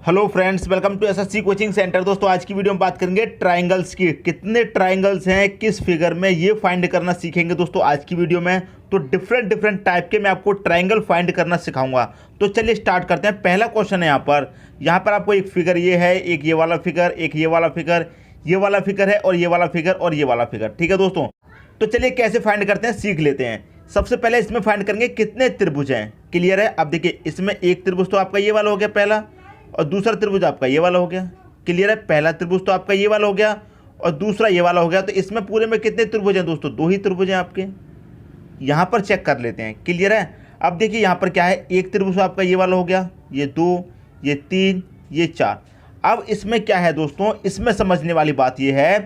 Hello friends, welcome to SSC coaching centre. दोस्तों आज की वीडियो में बात करेंगे ट्रायंगल्स की। कितने ट्रायंगल्स हैं किस फिगर में, ये फाइंड करना सीखेंगे दोस्तों आज की वीडियो में। तो डिफरेंट टाइप के मैं आपको ट्रायंगल फाइंड करना सिखाऊंगा। तो चलिए स्टार्ट करते हैं। पहला क्वेश्चन है यहाँ पर आपको एक फिगर ये है, एक ये वाला फिगर, एक ये वाला फिगर, ये वाला फिगर है और ये वाला फिगर और ये वाला फिगर। ठीक है दोस्तों, तो चलिए कैसे फाइंड करते हैं सीख लेते हैं। सबसे पहले इसमें फाइंड करेंगे कितने त्रिभुज हैं। क्लियर है। अब देखिए इसमें एक त्रिभुज तो आपका ये वाला हो गया पहला, और दूसरा त्रिभुज आपका ये वाला हो गया। क्लियर है। पहला त्रिभुज तो आपका ये वाला हो गया और दूसरा ये वाला हो गया। तो इसमें पूरे में कितने त्रिभुज हैं दोस्तों? दो ही त्रिभुज हैं आपके। यहाँ पर चेक कर लेते हैं। क्लियर है। अब देखिए यहाँ पर क्या है, एक त्रिभुज आपका ये वाला हो गया, ये दो, ये तीन, ये चार। अब इसमें क्या है दोस्तों, इसमें समझने वाली बात ये है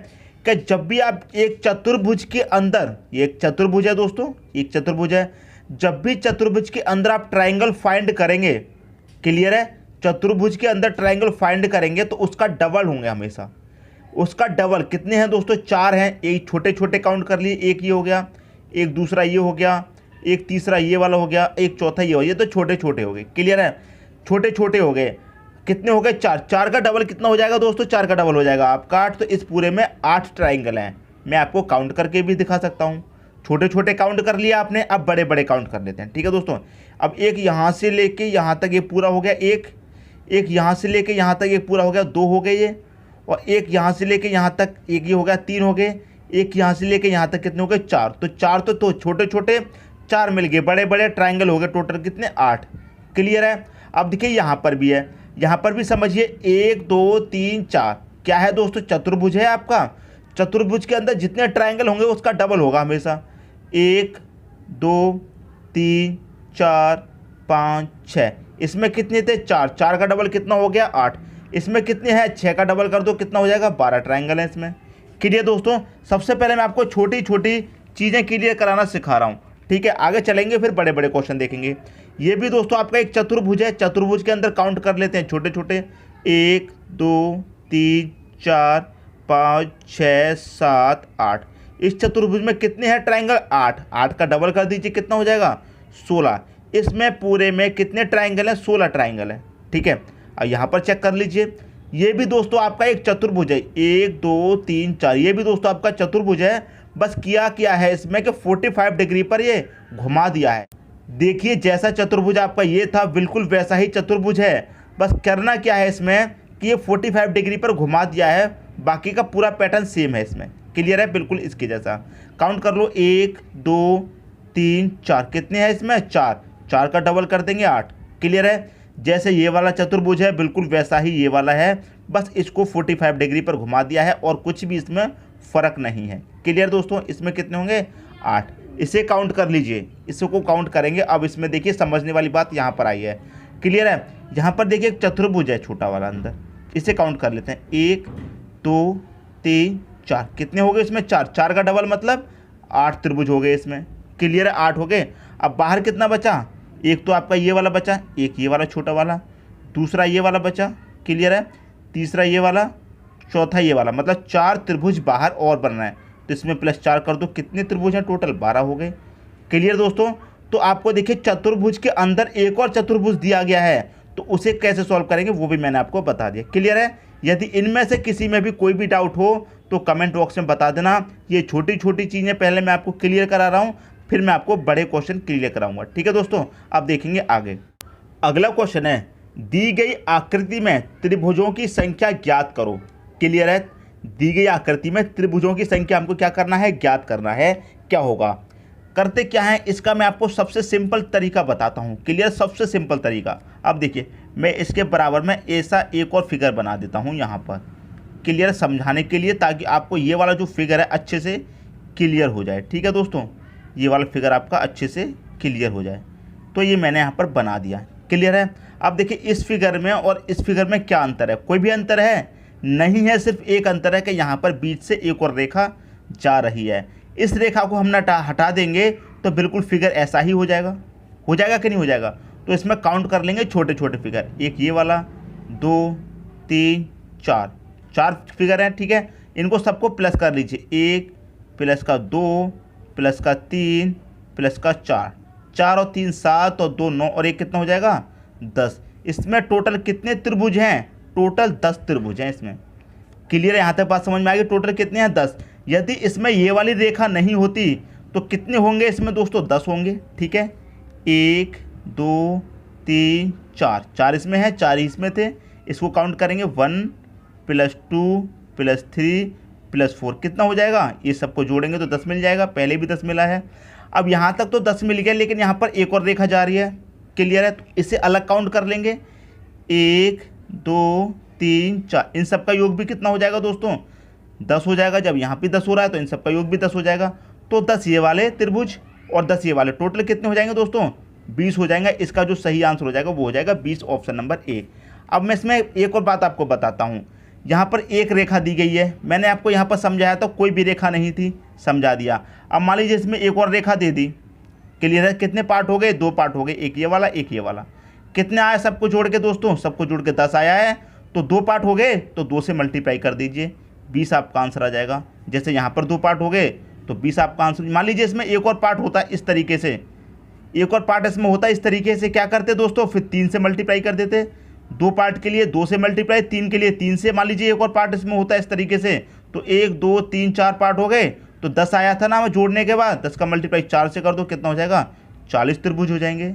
कि जब भी आप एक चतुर्भुज के अंदर, ये एक चतुर्भुज है दोस्तों, एक चतुर्भुज है, जब भी चतुर्भुज के अंदर आप ट्राइंगल फाइंड करेंगे, क्लियर है, चतुर्भुज के अंदर ट्राइंगल फाइंड करेंगे तो उसका डबल होंगे हमेशा। उसका डबल कितने हैं दोस्तों? चार हैं। एक छोटे छोटे काउंट कर लिए, एक ये हो गया, एक दूसरा ये हो गया, एक तीसरा ये वाला हो गया, एक चौथा ये हो गया। ये तो छोटे छोटे हो गए। क्लियर है। छोटे छोटे हो गए। कितने हो गए? चार। चार का डबल कितना हो जाएगा दोस्तों? चार का डबल हो जाएगा आपका 8। तो इस पूरे में 8 ट्राइंगल हैं। मैं आपको काउंट करके भी दिखा सकता हूँ। छोटे छोटे काउंट कर लिया आपने, अब बड़े बड़े काउंट कर लेते हैं। ठीक है दोस्तों। अब एक यहाँ से लेके यहाँ तक ये पूरा हो गया, एक यहाँ से लेके यहाँ तक एक पूरा हो गया, दो हो गए ये, और एक यहाँ से लेके यहाँ तक एक ये हो गया, तीन हो गए। एक यहाँ से लेके यहाँ तक कितने हो गए? चार। तो चार तो छोटे छोटे चार मिल गए, बड़े बड़े ट्राइंगल हो गए। टोटल कितने? 8। क्लियर है। अब देखिए यहाँ पर भी है, यहाँ पर भी समझिए 1 2 3 4 क्या है दोस्तों? चतुर्भुज है आपका। चतुर्भुज के अंदर जितने ट्राइंगल होंगे उसका डबल होगा हमेशा। 1 2 3 4 5 6। इसमें कितने थे? चार। चार का डबल कितना हो गया? 8। इसमें कितने हैं? 6 का डबल कर दो, कितना हो जाएगा? 12 ट्राइंगल है इसमें। क्लियर दोस्तों। सबसे पहले मैं आपको छोटी छोटी चीज़ें क्लियर कराना सिखा रहा हूँ। ठीक है, आगे चलेंगे फिर बड़े बड़े क्वेश्चन देखेंगे। ये भी दोस्तों आपका एक चतुर्भुज है। चतुर्भुज के अंदर काउंट कर लेते हैं छोटे छोटे। 1 2 3 4 5 6 7 8। इस चतुर्भुज में कितने हैं ट्राइंगल? 8। 8 का डबल कर दीजिए, कितना हो जाएगा? 16। इसमें पूरे में कितने ट्राइंगल हैं? 16 ट्राइंगल है। ठीक है। अब यहाँ पर चेक कर लीजिए, ये भी दोस्तों आपका एक चतुर्भुज है। 1 2 3 4, ये भी दोस्तों आपका चतुर्भुज है। बस किया है इसमें कि 45 डिग्री पर ये घुमा दिया है। देखिए जैसा चतुर्भुज आपका ये था बिल्कुल वैसा ही चतुर्भुज है। बस करना क्या है इसमें कि ये 45 डिग्री पर घुमा दिया है, बाकी का पूरा पैटर्न सेम है इसमें। क्लियर है, बिल्कुल इसके जैसा। काउंट कर लो, 1 2 3 4। कितने हैं इसमें? 4। 4 का डबल कर देंगे, 8। क्लियर है। जैसे ये वाला चतुर्भुज है बिल्कुल वैसा ही ये वाला है, बस इसको 45 डिग्री पर घुमा दिया है और कुछ भी इसमें फ़र्क नहीं है। क्लियर दोस्तों। इसमें कितने होंगे? 8। इसे काउंट कर लीजिए, इसको काउंट करेंगे। अब इसमें देखिए समझने वाली बात यहाँ पर आई है। क्लियर है। यहाँ पर देखिए एक चतुर्भुज है छोटा वाला अंदर, इसे काउंट कर लेते हैं। 1 2 3 4। कितने हो गए इसमें? 4। 4 का डबल मतलब 8 त्रिभुज हो गए इसमें। क्लियर है, 8 हो गए। अब बाहर कितना बचा? एक तो आपका ये वाला बचा, एक ये वाला छोटा वाला, दूसरा ये वाला बचा। क्लियर है। तीसरा ये वाला, चौथा ये वाला, मतलब 4 त्रिभुज बाहर और बनना है। तो इसमें +4 कर दो, कितने त्रिभुज हैं टोटल? 12 हो गए। क्लियर दोस्तों। तो आपको देखिए चतुर्भुज के अंदर एक और चतुर्भुज दिया गया है, तो उसे कैसे सॉल्व करेंगे वो भी मैंने आपको बता दिया। क्लियर है। यदि इनमें से किसी में भी कोई भी डाउट हो तो कमेंट बॉक्स में बता देना। ये छोटी छोटी चीज़ें पहले मैं आपको क्लियर करा रहा हूँ, फिर मैं आपको बड़े क्वेश्चन क्लियर कराऊंगा। ठीक है दोस्तों। अब देखेंगे आगे। अगला क्वेश्चन है, दी गई आकृति में त्रिभुजों की संख्या ज्ञात करो। क्लियर है। दी गई आकृति में त्रिभुजों की संख्या हमको क्या करना है? ज्ञात करना है। क्या होगा? करते क्या है इसका मैं आपको सबसे सिंपल तरीका बताता हूँ। क्लियर। सबसे सिंपल तरीका। अब देखिए मैं इसके बराबर में ऐसा एक और फिगर बना देता हूँ यहाँ पर। क्लियर, समझाने के लिए, ताकि आपको ये वाला जो फिगर है अच्छे से क्लियर हो जाए। ठीक है दोस्तों, ये वाला फिगर आपका अच्छे से क्लियर हो जाए। तो ये मैंने यहाँ पर बना दिया। क्लियर है। अब देखिए इस फिगर में और इस फिगर में क्या अंतर है? कोई भी अंतर है नहीं है। सिर्फ एक अंतर है कि यहाँ पर बीच से एक और रेखा जा रही है। इस रेखा को हम हटा देंगे तो बिल्कुल फिगर ऐसा ही हो जाएगा। हो जाएगा कि नहीं हो जाएगा? तो इसमें काउंट कर लेंगे छोटे छोटे फिगर। एक ये वाला, 2 3 4, 4 फिगर हैं। ठीक है। इनको सबको प्लस कर लीजिए। 1 प्लस का 2 प्लस का 3 प्लस का 4। 4 और 3 7 और 2 9 और 1 कितना हो जाएगा? 10। इसमें टोटल कितने त्रिभुज हैं? टोटल 10 त्रिभुज हैं इसमें। क्लियर है? यहाँ तक बात समझ में आ गई? टोटल कितने हैं? 10। यदि इसमें ये वाली रेखा नहीं होती तो कितने होंगे इसमें दोस्तों? 10 होंगे। ठीक है, 1 2 3 4, 4 इसमें है, 4 ही इसमें थे। इसको काउंट करेंगे 1 + 2 + 3 + 4, कितना हो जाएगा? ये सबको जोड़ेंगे तो 10 मिल जाएगा। पहले भी 10 मिला है। अब यहाँ तक तो 10 मिल गया, लेकिन यहाँ पर एक और रेखा जा रही है। क्लियर है? तो इसे अलग काउंट कर लेंगे। 1 2 3 4, इन सब का योग भी कितना हो जाएगा दोस्तों? 10 हो जाएगा। जब यहाँ भी 10 हो रहा है तो इन सब का योग भी 10 हो जाएगा। तो 10 ये वाले त्रिभुज और 10 ये वाले, टोटल कितने हो जाएंगे दोस्तों? 20 हो जाएंगे। इसका जो सही आंसर हो जाएगा वो हो जाएगा 20, ऑप्शन नंबर ए। अब मैं इसमें एक और बात आपको बताता हूँ। यहाँ पर एक रेखा दी गई है, मैंने आपको यहाँ पर समझाया था, कोई भी रेखा नहीं थी, समझा दिया। अब मान लीजिए इसमें एक और रेखा दे दी। क्लियर है? कितने पार्ट हो गए? 2 पार्ट हो गए, एक ये वाला एक ये वाला। कितने आया सबको जोड़ के दोस्तों? सबको जोड़ के 10 आया है। तो 2 पार्ट हो गए तो 2 से मल्टीप्लाई कर दीजिए, 20 आपका आंसर आ जाएगा। जैसे यहाँ पर 2 पार्ट हो गए तो 20 आपका आंसर। मान लीजिए इसमें एक और पार्ट होता है इस तरीके से, एक और पार्ट इसमें होता है इस तरीके से, क्या करते दोस्तों? फिर 3 से मल्टीप्लाई कर देते। 2 पार्ट के लिए 2 से मल्टीप्लाई, 3 के लिए 3 से। मान लीजिए एक और पार्ट इसमें होता है इस तरीके से, तो 1 2 3 4 पार्ट हो गए तो 10 आया था ना जोड़ने के बाद। 10 का मल्टीप्लाई 4 से कर दो, कितना हो जाएगा? 40 त्रिभुज हो जाएंगे।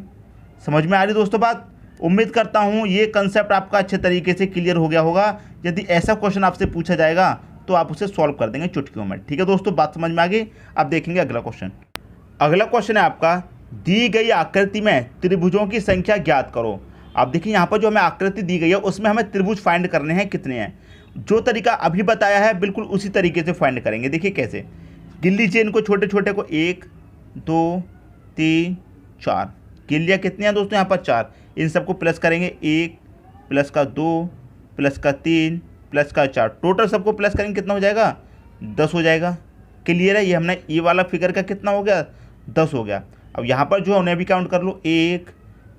समझ में आ रही दोस्तों बात? उम्मीद करता हूँ ये कंसेप्ट आपका अच्छे तरीके से क्लियर हो गया होगा। यदि ऐसा क्वेश्चन आपसे पूछा जाएगा तो आप उसे सॉल्व कर देंगे चुटकियों में। ठीक है दोस्तों, बात समझ में आ गई? अब देखेंगे अगला क्वेश्चन। अगला क्वेश्चन है आपका, दी गई आकृति में त्रिभुजों की संख्या ज्ञात करो। आप देखिए यहाँ पर जो हमें आकृति दी गई है उसमें हमें त्रिभुज फाइंड करने हैं, कितने हैं। जो तरीका अभी बताया है बिल्कुल उसी तरीके से फाइंड करेंगे। देखिए कैसे, गिन लीजिए इनको छोटे छोटे को। 1 2 3 4, गिन लिया। कितने हैं दोस्तों? यहाँ पर 4। इन सबको प्लस करेंगे, 1 + का 2 + का 3 + का 4, टोटल सबको प्लस करेंगे, कितना हो जाएगा? 10 हो जाएगा। क्लियर है? ये हमने ये वाला फिगर का कितना हो गया? 10 हो गया। अब यहाँ पर जो उन्हें भी काउंट कर लो, 1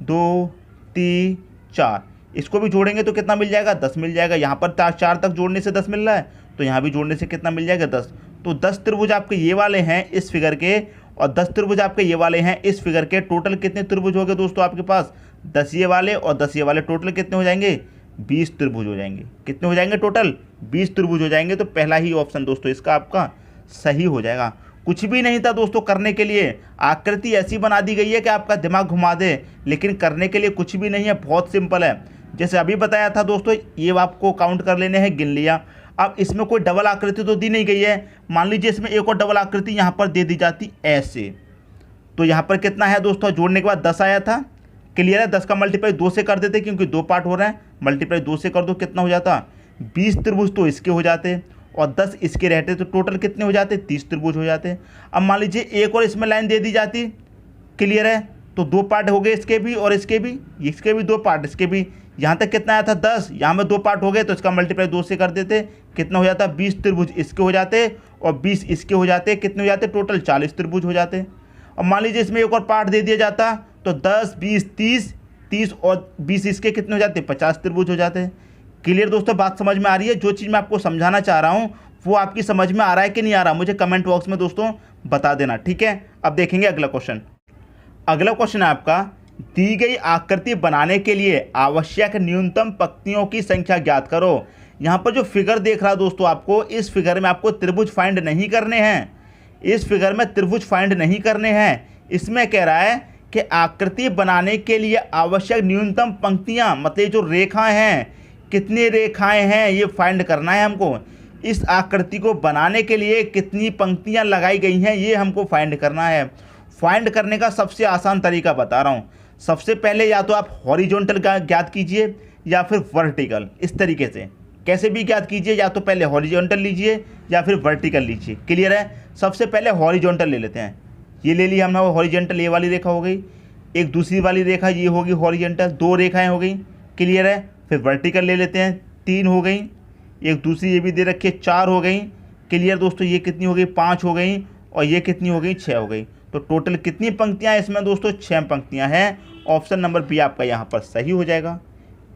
2 3 4, इसको भी जोड़ेंगे तो कितना मिल जाएगा? 10 मिल जाएगा। यहाँ पर 4 तक जोड़ने से 10 मिल रहा है, तो यहाँ भी जोड़ने से कितना मिल जाएगा? 10। तो 10 त्रिभुज आपके ये वाले हैं इस फिगर के, और 10 त्रिभुज आपके ये वाले हैं इस फिगर के। टोटल कितने त्रिभुज हो गए दोस्तों आपके पास? 10 ये वाले और 10 ये वाले, टोटल कितने हो जाएंगे? 20 त्रिभुज हो जाएंगे। कितने हो जाएंगे? टोटल 20 त्रिभुज हो जाएंगे। तो पहला ही ऑप्शन दोस्तों इसका आपका सही हो जाएगा। कुछ भी नहीं था दोस्तों करने के लिए, आकृति ऐसी बना दी गई है कि आपका दिमाग घुमा दे, लेकिन करने के लिए कुछ भी नहीं है, बहुत सिंपल है। जैसे अभी बताया था दोस्तों, ये आपको काउंट कर लेने हैं, गिन लिया। अब इसमें कोई डबल आकृति तो दी नहीं गई है। मान लीजिए इसमें एक और डबल आकृति यहाँ पर दे दी जाती ऐसे, तो यहाँ पर कितना है दोस्तों? जोड़ने के बाद 10 आया था। क्लियर है? 10 का मल्टीप्लाई 2 से कर देते क्योंकि 2 पार्ट हो रहे हैं, मल्टीप्लाई 2 से कर दो, कितना हो जाता? 20 त्रिभुज तो इसके हो जाते और 10 इसके रहते, तो टोटल कितने हो जाते? 30 त्रिभुज हो जाते। अब मान लीजिए एक और इसमें लाइन दे दी जाती। क्लियर है? तो 2 पार्ट हो गए इसके भी और इसके भी 2 पार्ट, इसके भी। यहाँ तक कितना आया था? 10। यहाँ में 2 पार्ट हो गए तो इसका मल्टीप्लाई 2 से कर देते, कितना हो जाता? 20 त्रिभुज इसके हो जाते और 20 इसके हो जाते। कितने हो जाते? टोटल 40 त्रिभुज हो जाते। अब मान लीजिए इसमें एक और पार्ट दे दिया जाता तो 10 20 30 और 20 इसके कितने हो जाते? 50 त्रिभुज हो जाते। क्लियर दोस्तों, बात समझ में आ रही है? जो चीज़ मैं आपको समझाना चाह रहा हूँ वो आपकी समझ में आ रहा है कि नहीं आ रहा, मुझे कमेंट बॉक्स में दोस्तों बता देना। ठीक है, अब देखेंगे अगला क्वेश्चन। अगला क्वेश्चन है आपका, दी गई आकृति बनाने के लिए आवश्यक न्यूनतम पंक्तियों की संख्या ज्ञात करो। यहाँ पर जो फिगर देख रहा दोस्तों आपको, इस फिगर में आपको त्रिभुज फाइंड नहीं करने हैं, इस फिगर में त्रिभुज फाइंड नहीं करने हैं। इसमें कह रहा है कि आकृति बनाने के लिए आवश्यक न्यूनतम पंक्तियाँ, मतलब जो रेखाएं हैं, कितनी रेखाएं हैं ये फाइंड करना है हमको। इस आकृति को बनाने के लिए कितनी पंक्तियाँ लगाई गई हैं ये हमको फाइंड करना है। फाइंड करने का सबसे आसान तरीका बता रहा हूँ। सबसे पहले या तो आप हॉरिजॉन्टल ज्ञात कीजिए या फिर वर्टिकल, इस तरीके से कैसे भी ज्ञात कीजिए, या तो पहले हॉरिजॉन्टल लीजिए या फिर वर्टिकल लीजिए। क्लियर है? सबसे पहले हॉरिजॉन्टल ले लेते हैं। ये ले लिया हमने हॉरिजॉन्टल, ये वाली रेखा हो गई। एक दूसरी वाली रेखा ये होगी हॉरिजॉन्टल, 2 रेखाएं हो गई। क्लियर है? फिर वर्टिकल ले लेते हैं, 3 हो गई। एक दूसरी ये भी दे रखी है, 4 हो गई। क्लियर दोस्तों? ये कितनी हो गई? 5 हो गई। और ये कितनी हो गई? 6 हो गई। तो टोटल कितनी पंक्तियाँ हैं इसमें दोस्तों? 6 पंक्तियाँ हैं। ऑप्शन नंबर बी आपका यहाँ पर सही हो जाएगा।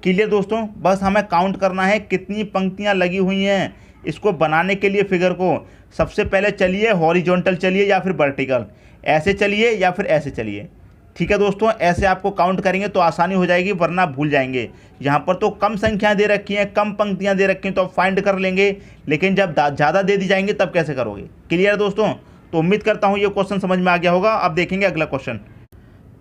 क्लियर दोस्तों? बस हमें काउंट करना है कितनी पंक्तियाँ लगी हुई हैं इसको बनाने के लिए फिगर को। सबसे पहले चलिए हॉरिजॉन्टल चलिए या फिर वर्टिकल, ऐसे चलिए या फिर ऐसे चलिए। ठीक है दोस्तों, ऐसे आपको काउंट करेंगे तो आसानी हो जाएगी, वरना भूल जाएंगे। यहाँ पर तो कम संख्याएं दे रखी हैं, कम पंक्तियां दे रखी हैं, तो आप फाइंड कर लेंगे, लेकिन जब ज़्यादा दे दी जाएंगे तब कैसे करोगे। क्लियर है दोस्तों? तो उम्मीद करता हूँ ये क्वेश्चन समझ में आ गया होगा। अब देखेंगे अगला क्वेश्चन।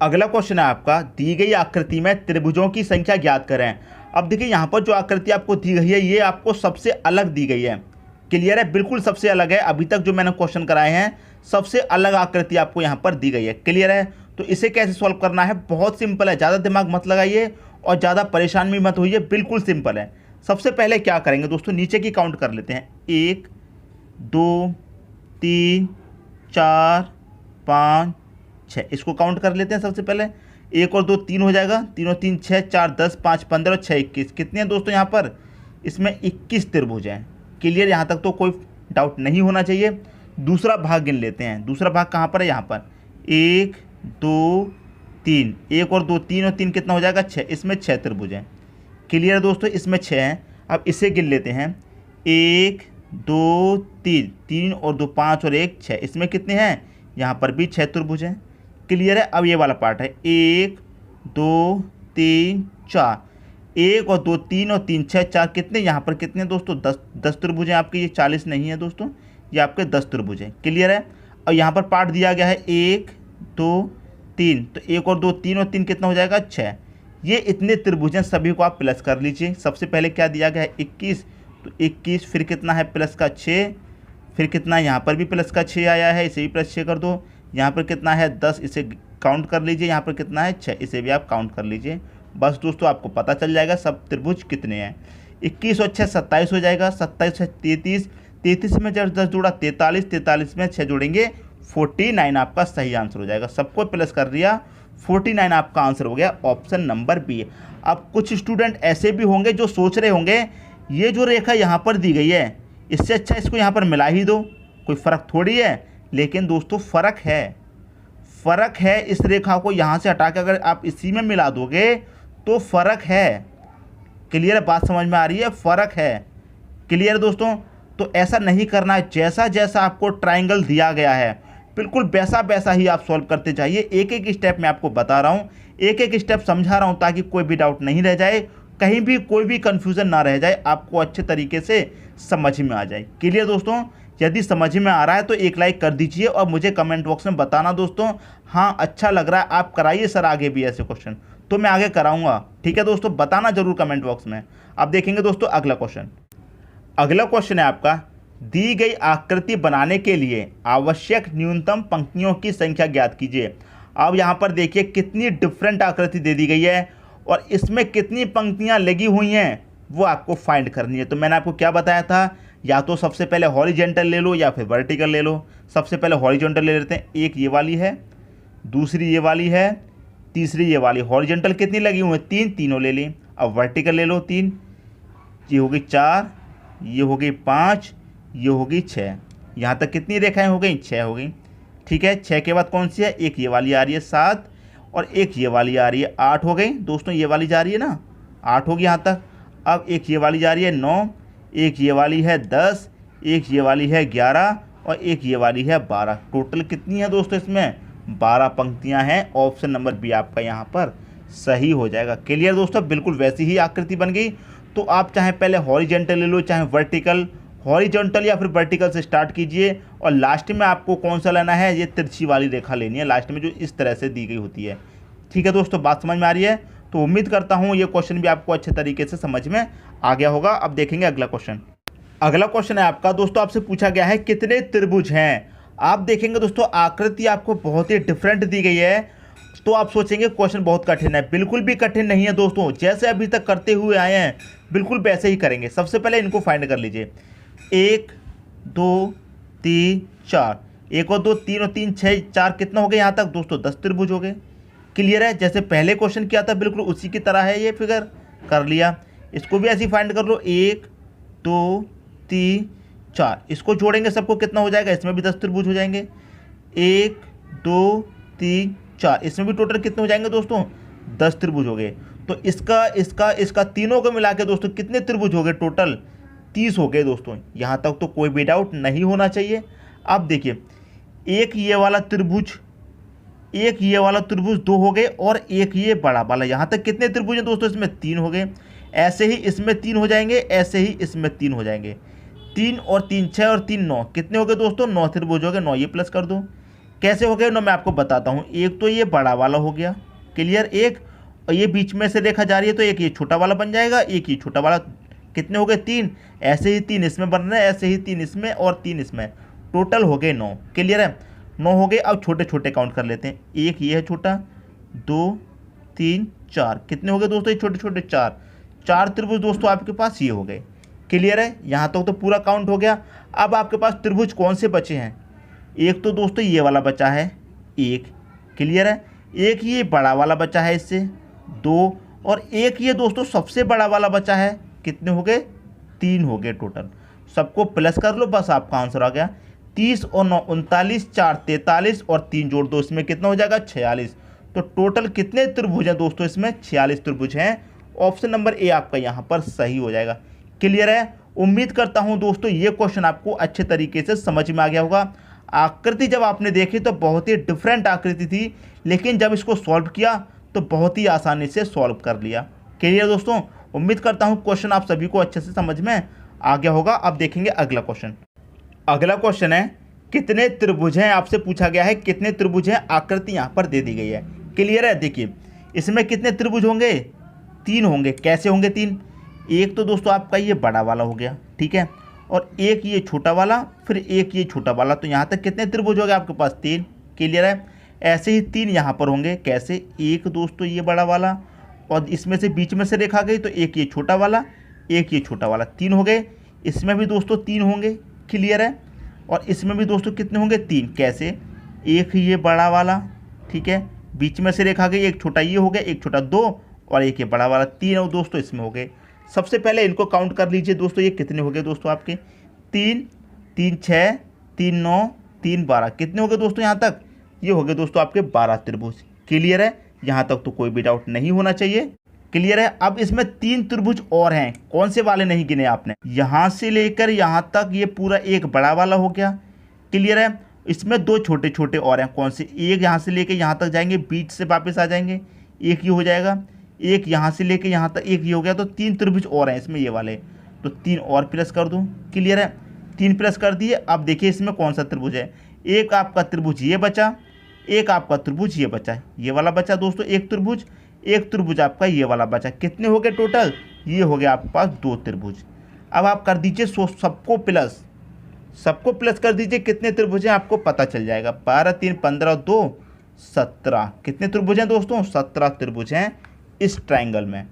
अगला क्वेश्चन है आपका, दी गई आकृति में त्रिभुजों की संख्या ज्ञात करें। अब देखिए यहाँ पर जो आकृति आपको दी गई है ये आपको सबसे अलग दी गई है। क्लियर है? बिल्कुल सबसे अलग है। अभी तक जो मैंने क्वेश्चन कराए हैं सबसे अलग आकृति आपको यहाँ पर दी गई है। क्लियर है? तो इसे कैसे सॉल्व करना है, बहुत सिंपल है, ज़्यादा दिमाग मत लगाइए और ज़्यादा परेशान भी मत होइए, बिल्कुल सिंपल है। सबसे पहले क्या करेंगे दोस्तों, नीचे की काउंट कर लेते हैं। 1 2 3 4 5 6, इसको काउंट कर लेते हैं। सबसे पहले 1 और 2 3 हो जाएगा, 3 और 3 6, 4 10, 5 15 और 6 21। कितने हैं दोस्तों यहाँ पर? इसमें 21 त्रिभुज हैं। क्लियर? यहाँ तक तो कोई डाउट नहीं होना चाहिए। दूसरा भाग गिन लेते हैं। दूसरा भाग कहाँ पर है? यहाँ पर 1 2 3, 1 और 2 3 और 3 कितना हो जाएगा? 6। इसमें 6 त्रिभुज हैं। क्लियर है दोस्तों? इसमें 6 हैं। अब इसे गिन लेते हैं। 1 2 3, 3 और 2 5 और 1 6। इसमें कितने हैं? यहाँ पर भी 6 त्रिभुज हैं। क्लियर है? अब ये वाला पार्ट है 1 2 3 4, 1 और 2 3 और 3 6 4, कितने यहाँ पर कितने हैं दोस्तों? 10 त्रिभुज हैं आपके। ये 40 नहीं है दोस्तों, ये आपके 10 त्रिभुज हैं। क्लियर है? और यहाँ पर पार्ट दिया गया है 1 2 3, तो 1 और 2 3 और 3 कितना हो जाएगा? 6। ये इतने त्रिभुज हैं, सभी को आप प्लस कर लीजिए। सबसे पहले क्या दिया गया है? 21, तो 21 फिर कितना है? प्लस का 6, फिर कितना यहाँ पर भी प्लस का 6 आया है, इसे भी प्लस 6 कर दो। यहाँ पर कितना है? 10, इसे काउंट कर लीजिए। यहाँ पर कितना है? 6, इसे भी आप काउंट कर लीजिए। बस दोस्तों आपको पता चल जाएगा सब त्रिभुज कितने हैं। 21 और 6 27 हो जाएगा, 27 से 33, 33 में जब 10 जोड़ा 43, 43 में 6 जोड़ेंगे 49 आपका सही आंसर हो जाएगा। सबको प्लस कर दिया, 49 आपका आंसर हो गया, ऑप्शन नंबर बी। अब कुछ स्टूडेंट ऐसे भी होंगे जो सोच रहे होंगे ये जो रेखा यहाँ पर दी गई है इससे अच्छा इसको यहाँ पर मिला ही दो, कोई फ़र्क थोड़ी है। लेकिन दोस्तों फ़र्क है, फ़र्क है। इस रेखा को यहाँ से हटा के अगर आप इसी में मिला दोगे तो फ़र्क है। क्लियर है? बात समझ में आ रही है? फ़र्क है। क्लियर दोस्तों? तो ऐसा नहीं करना है। जैसा जैसा आपको ट्राइंगल दिया गया है बिल्कुल वैसा वैसा ही आप सॉल्व करते जाइए। एक एक स्टेप मैं आपको बता रहा हूँ, एक एक स्टेप समझा रहा हूँ ताकि कोई भी डाउट नहीं रह जाए, कहीं भी कोई भी कन्फ्यूज़न ना रह जाए, आपको अच्छे तरीके से समझ में आ जाए। क्लियर दोस्तों? यदि समझ में आ रहा है तो एक लाइक कर दीजिए और मुझे कमेंट बॉक्स में बताना दोस्तों, हाँ अच्छा लग रहा है, आप कराइए सर आगे भी ऐसे क्वेश्चन, तो मैं आगे कराऊंगा। ठीक है दोस्तों? बताना जरूर कमेंट बॉक्स में। अब देखेंगे दोस्तों अगला क्वेश्चन। अगला क्वेश्चन है आपका, दी गई आकृति बनाने के लिए आवश्यक न्यूनतम पंक्तियों की संख्या ज्ञात कीजिए। अब यहाँ पर देखिए कितनी डिफरेंट आकृति दे दी गई है और इसमें कितनी पंक्तियाँ लगी हुई हैं वो आपको फाइंड करनी है। तो मैंने आपको क्या बताया था, या तो सबसे पहले हॉरिजेंटल ले लो या फिर वर्टिकल ले लो। सबसे पहले हॉरिजेंटल ले लेते हैं। एक ये वाली है, दूसरी ये वाली है, तीसरी ये वाली। हॉरिजेंटल कितनी लगी हुई है? 3, तीनों ले ली। अब वर्टिकल ले लो 3, ये होगी 4, ये हो गई 5, ये होगी 6। यहाँ तक कितनी रेखाएं हो गई? 6 हो गई। ठीक है? 6 के बाद कौन सी है? एक ये वाली आ रही है 7 और एक ये वाली आ रही है 8 हो गई दोस्तों। ये वाली जा रही है ना, 8 होगी यहाँ तक। अब एक ये वाली जा रही है 9, एक ये वाली है 10, एक ये वाली है 11 और एक ये वाली है 12। टोटल कितनी है दोस्तों? इसमें 12 पंक्तियाँ हैं। ऑप्शन नंबर बी आपका यहाँ पर सही हो जाएगा। क्लियर दोस्तों? बिल्कुल वैसी ही आकृति बन गई। तो आप चाहे पहले हॉरिजेंटल ले लो चाहे वर्टिकल, हॉरिजॉन्टल या फिर वर्टिकल से स्टार्ट कीजिए और लास्ट में आपको कौन सा लेना है? ये तिरछी वाली रेखा लेनी है लास्ट में, जो इस तरह से दी गई होती है। ठीक है दोस्तों? बात समझ में आ रही है? तो उम्मीद करता हूँ ये क्वेश्चन भी आपको अच्छे तरीके से समझ में आ गया होगा। अब देखेंगे अगला क्वेश्चन। अगला क्वेश्चन है आपका दोस्तों, आपसे पूछा गया है कितने त्रिभुज हैं। आप देखेंगे दोस्तों आकृति आपको बहुत ही डिफरेंट दी गई है, तो आप सोचेंगे क्वेश्चन बहुत कठिन है। बिल्कुल भी कठिन नहीं है दोस्तों, जैसे अभी तक करते हुए आए हैं बिल्कुल वैसे ही करेंगे। सबसे पहले इनको फाइंड कर लीजिए। 1 2 3 4, 1 और 2 3 और 3 6 4, कितना हो गया यहाँ तक दोस्तों? 10 त्रिभुज हो गए। क्लियर है? जैसे पहले क्वेश्चन किया था बिल्कुल उसी की तरह है, ये फिगर कर लिया। इसको भी ऐसे ही फाइंड कर लो। 1 2 3 4, इसको जोड़ेंगे सबको कितना हो जाएगा? इसमें भी 10 त्रिभुज हो जाएंगे। 1 2 3 4, इसमें भी टोटल कितने हो जाएंगे दोस्तों? 10 त्रिभुज हो गए। तो इसका तीनों को मिला के दोस्तों कितने त्रिभुज हो गए? टोटल 30 हो गए दोस्तों। यहाँ तक तो कोई भी डाउट नहीं होना चाहिए। अब देखिए एक ये वाला त्रिभुज, एक ये वाला त्रिभुज 2 हो गए और एक ये बड़ा वाला। यहाँ तक कितने त्रिभुज हैं दोस्तों? इसमें 3 हो गए। ऐसे ही इसमें 3 हो जाएंगे, ऐसे ही इसमें 3 हो जाएंगे। 3 और 3 6 और 3 9, कितने हो गए दोस्तों? 9 त्रिभुज हो गए। 9 ये प्लस कर दो। कैसे हो गए 9? मैं आपको बताता हूँ। एक तो ये बड़ा वाला हो गया, क्लियर, एक, और ये बीच में से रेखा जा रही है तो एक ये छोटा वाला बन जाएगा, एक ये छोटा वाला। कितने हो गए? 3। ऐसे ही 3 इसमें बन रहे हैं, ऐसे ही 3 इसमें और 3 इसमें, टोटल हो गए 9। क्लियर है? 9 हो गए। अब छोटे छोटे काउंट कर लेते हैं। एक ये है छोटा, 2 3 4, कितने हो गए दोस्तों? ये छोटे छोटे 4। 4 त्रिभुज दोस्तों आपके पास ये हो गए। क्लियर है? यहाँ तक तो पूरा काउंट हो गया। अब आपके पास त्रिभुज कौन से बचे हैं? एक तो दोस्तों ये वाला बचा है, एक, क्लियर है, एक ये बड़ा वाला बचा है इससे, 2, और एक ये दोस्तों सबसे बड़ा वाला बचा है। कितने हो गए? 3 हो गए टोटल। सबको प्लस कर लो, बस आपका आंसर आ गया। 30 और 9 39, 4 43 और 3 जोड़ दो, इसमें कितना हो जाएगा? 46। तो टोटल कितने त्रिभुज हैं दोस्तों? इसमें 46 त्रिभुज हैं। ऑप्शन नंबर ए आपका यहाँ पर सही हो जाएगा। क्लियर है? उम्मीद करता हूँ दोस्तों ये क्वेश्चन आपको अच्छे तरीके से समझ में आ गया होगा। आकृति जब आपने देखी तो बहुत ही डिफरेंट आकृति थी, लेकिन जब इसको सॉल्व किया तो बहुत ही आसानी से सॉल्व कर लिया। क्लियर दोस्तों? उम्मीद करता हूँ क्वेश्चन आप सभी को अच्छे से समझ में आ गया होगा। अब देखेंगे अगला क्वेश्चन। अगला क्वेश्चन है कितने त्रिभुज हैं, आपसे पूछा गया है कितने त्रिभुज हैं। आकृति यहाँ पर दे दी गई है। क्लियर है? देखिए इसमें कितने त्रिभुज होंगे? 3 होंगे। कैसे होंगे 3? एक तो दोस्तों आपका ये बड़ा वाला हो गया, ठीक है, और एक ये छोटा वाला, फिर एक ये छोटा वाला। तो यहाँ तक कितने त्रिभुज हो गए आपके पास? 3। क्लियर है? ऐसे ही 3 यहाँ पर होंगे। कैसे? एक दोस्तों ये बड़ा वाला, और इसमें से बीच में से रेखा गई तो एक ये छोटा वाला, एक ये छोटा वाला, 3 हो गए। इसमें भी दोस्तों 3 होंगे। क्लियर है? और इसमें भी दोस्तों कितने होंगे? 3। कैसे? एक ये बड़ा वाला, ठीक है, बीच में से रेखा गई, एक छोटा ये हो गया, एक छोटा 2 और एक ये बड़ा वाला, 3 और दोस्तों इसमें हो गए। सबसे पहले इनको काउंट कर लीजिए दोस्तों, ये कितने हो गए दोस्तों आपके? 3 3 6 3 9 3 12, कितने हो गए दोस्तों यहाँ तक? ये हो गए दोस्तों आपके 12 त्रिभुज। क्लियर है? यहाँ तक तो कोई भी डाउट नहीं होना चाहिए। क्लियर है? अब इसमें 3 त्रिभुज और हैं। कौन से वाले नहीं गिने आपने? यहाँ से लेकर यहाँ तक ये पूरा एक बड़ा वाला हो गया। क्लियर है? इसमें 2 छोटे छोटे और हैं। कौन से? एक यहाँ से लेकर यहाँ तक जाएंगे, बीच से वापस आ जाएंगे, एक ये हो जाएगा, एक यहाँ से लेकर यहाँ तक एक ये हो गया। तो 3 त्रिभुज और हैं इसमें ये वाले, तो 3 और प्लस कर दूँ। क्लियर है? 3 प्लस कर दिए। अब देखिए इसमें कौन सा त्रिभुज है। एक आपका त्रिभुज ये बचा, एक आपका त्रिभुज ये बचा, ये वाला बचा दोस्तों एक त्रिभुज, एक त्रिभुज आपका ये वाला बचा। कितने हो गए टोटल? ये हो गया आपके पास 2 त्रिभुज। अब आप कर दीजिए सबको प्लस, सबको प्लस कर दीजिए। कितने त्रिभुज हैं आपको पता चल जाएगा। 12 3 15 2 17, कितने त्रिभुज हैं दोस्तों? 17 त्रिभुज हैं इस ट्रायंगल में।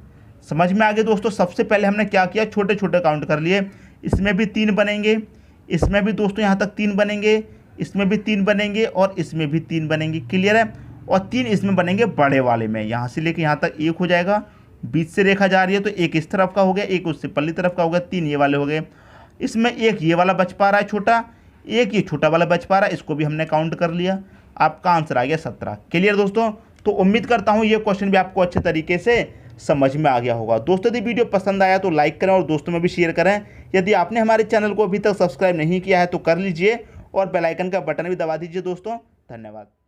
समझ में आ गए दोस्तों? सबसे पहले हमने क्या किया? छोटे छोटे काउंट कर लिए। इसमें भी 3 बनेंगे, इसमें भी दोस्तों यहाँ तक 3 बनेंगे, इसमें भी 3 बनेंगे और इसमें भी 3 बनेंगे। क्लियर है? और 3 इसमें बनेंगे बड़े वाले में। यहाँ से लेके यहाँ तक 1 हो जाएगा, बीच से रेखा जा रही है तो एक इस तरफ का हो गया, एक उससे पल्ली तरफ का हो गया, 3 ये वाले हो गए। इसमें एक ये वाला बच पा रहा है छोटा, एक ये छोटा वाला बच पा रहा है, इसको भी हमने काउंट कर लिया। आपका आंसर आ गया 17। क्लियर दोस्तों? तो उम्मीद करता हूँ ये क्वेश्चन भी आपको अच्छे तरीके से समझ में आ गया होगा। दोस्तों यदि वीडियो पसंद आया तो लाइक करें और दोस्तों में भी शेयर करें। यदि आपने हमारे चैनल को अभी तक सब्सक्राइब नहीं किया है तो कर लीजिए और बेल आइकन का बटन भी दबा दीजिए दोस्तों। धन्यवाद।